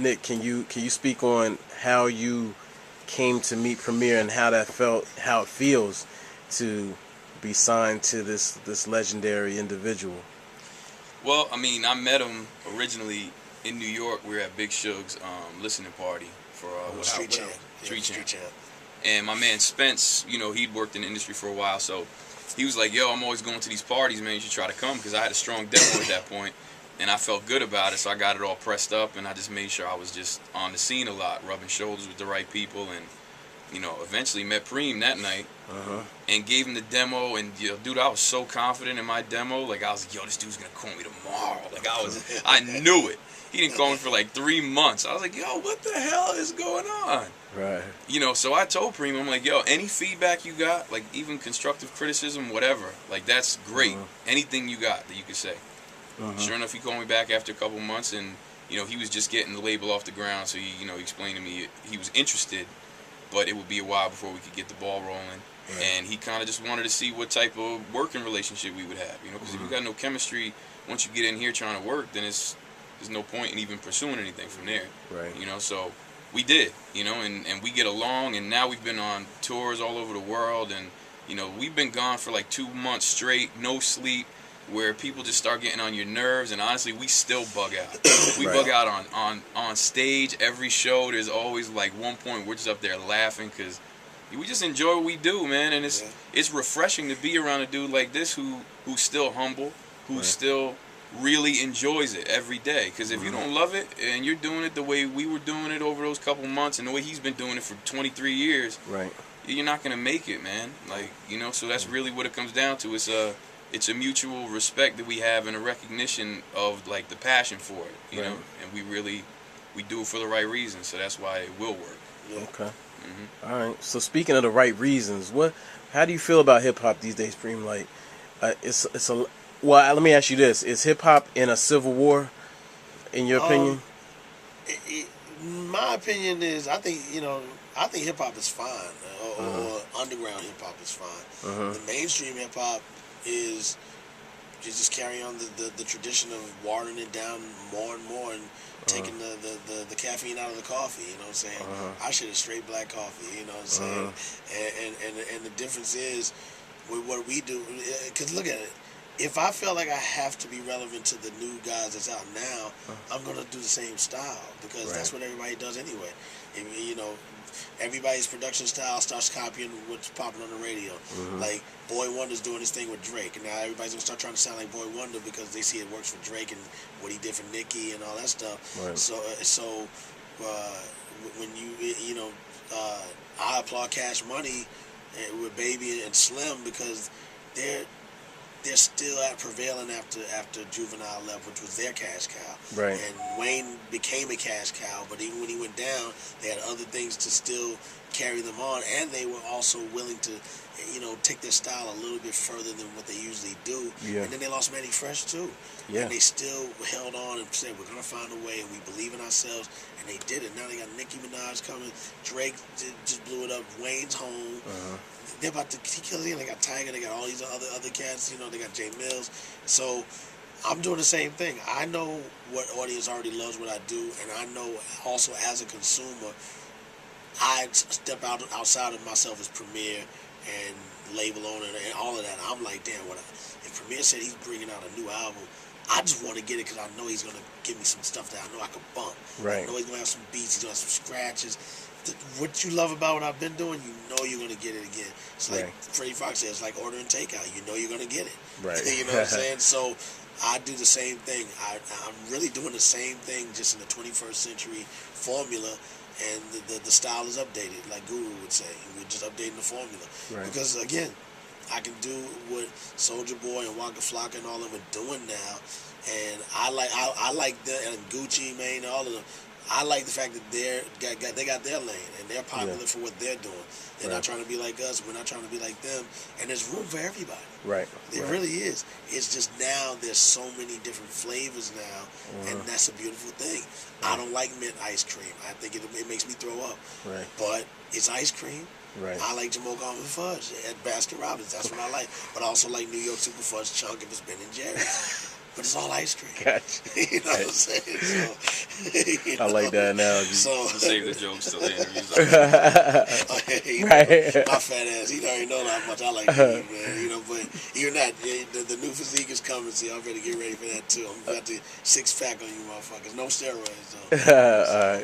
Nick, can you speak on how you came to meet Premier and how it feels to be signed to this legendary individual? Well, I mean, I met him originally in New York. We were at Big Suge's listening party for Street Champ. Street Champ. And my man Spence, he'd worked in the industry for a while, so he was like, "Yo, I'm always going to these parties, man. You should try to come," because I had a strong demo at that point, and I felt good about it, so I got it all pressed up, and I just made sure I was just on the scene a lot, rubbing shoulders with the right people, and eventually met Preem that night and gave him the demo. And dude, I was so confident in my demo. Like, I was like, "Yo, this dude's gonna call me tomorrow." Like, I knew it. He didn't call me for like 3 months. I was like, "Yo, what the hell is going on?" Right. So I told Preem, I'm like, "Yo, any feedback you got, like even constructive criticism, whatever, like that's great. Anything you got that you could say." Sure enough, he called me back after a couple months, and he was just getting the label off the ground. So he explained to me he was interested, but it would be a while before we could get the ball rolling. Right. And he kind of just wanted to see what type of working relationship we would have, because if you got no chemistry, once you get in here trying to work, then there's no point in even pursuing anything from there. Right. So we did, and we get along, and now we've been on tours all over the world, and we've been gone for like 2 months straight, no sleep, where people just start getting on your nerves, and honestly, we still bug out. We bug out on stage. Every show, there's always like one point we're just up there laughing because we just enjoy what we do, man, and it's refreshing to be around a dude like this who's still humble, who still really enjoys it every day. Because if you don't love it and you're doing it the way we were doing it over those couple months and the way he's been doing it for 23 years, right, you're not gonna make it, man. Like, so that's really what it comes down to. It's a mutual respect that we have and a recognition of like the passion for it, you know, and we do it for the right reasons, so that's why it will work. Okay. All right. So speaking of the right reasons, how do you feel about hip hop these days, Preem? Like, let me ask you this: is hip hop in a civil war, in your opinion? My opinion is, I think hip hop is fine, or underground hip hop is fine. The mainstream hip hop is just carry on the tradition of watering it down more and more and taking the caffeine out of the coffee, you know what I'm saying? I should have straight black coffee, you know what I'm saying? And the difference is with what we do, because look at it, if I feel like I have to be relevant to the new guys that's out now, I'm going to do the same style, because that's what everybody does anyway. Everybody's production style starts copying what's popping on the radio. Like, Boy Wonder's doing his thing with Drake, and now everybody's gonna start trying to sound like Boy Wonder because they see it works for Drake and what he did for Nicki and all that stuff. So when I applaud Cash Money with Baby and Slim, because they're still prevailing after Juvenile left, which was their cash cow. Right. And Wayne became a cash cow, but even when he went down, they had other things to still carry them on, and they were also willing to, take their style a little bit further than what they usually do. Yeah. And then they lost Manny Fresh too. Yeah. And they still held on and said, we're gonna find a way, and we believe in ourselves, and they did it. Now they got Nicki Minaj coming, Drake just blew it up, Wayne's home. They're about to kill it. They got Tiger. They got all these other cats. They got Jay Mills. So I'm doing the same thing. I know what audience already loves what I do, and I know also as a consumer, I step outside of myself as Premier and label owner and all of that. I'm like, damn, if Premier said he's bringing out a new album, I just want to get it because I know he's going to give me some stuff that I know I can bump. Right. I know he's going to have some beats. He's going to have some scratches. What you love about what I've been doing, you know you're going to get it again. It's like Freddie Fox said, it's like ordering takeout. You know you're going to get it. Right. You know what I'm saying? So I do the same thing. I'm really doing the same thing, just in the 21st century formula, and the style is updated, like Guru would say. We're just updating the formula. Right. Because, again, I can do what Soulja Boy and Waka Flocka and all of them are doing now, and I like them, and Gucci Mane, all of them. I like the fact that they got their lane, and they're popular for what they're doing. They're not trying to be like us. We're not trying to be like them. And there's room for everybody. Right. There really is. It's just now there's so many different flavors now, and that's a beautiful thing. I don't like mint ice cream. I think it makes me throw up. Right. But it's ice cream. Right. I like Jamoke Almond Fudge at Baskin Robbins. That's what I like. But I also like New York Super Fudge Chunk if it's Ben and Jerry's. but it's all ice cream. Gotcha. You know what I'm saying? So, I like that analogy. So Save the jokes till the interviews. Right. My fat ass, he already know how much I like to eat, man. You know, but even that, the new physique is coming, so y'all better get ready for that too. I'm got the 6-pack on you motherfuckers. No steroids though. All right.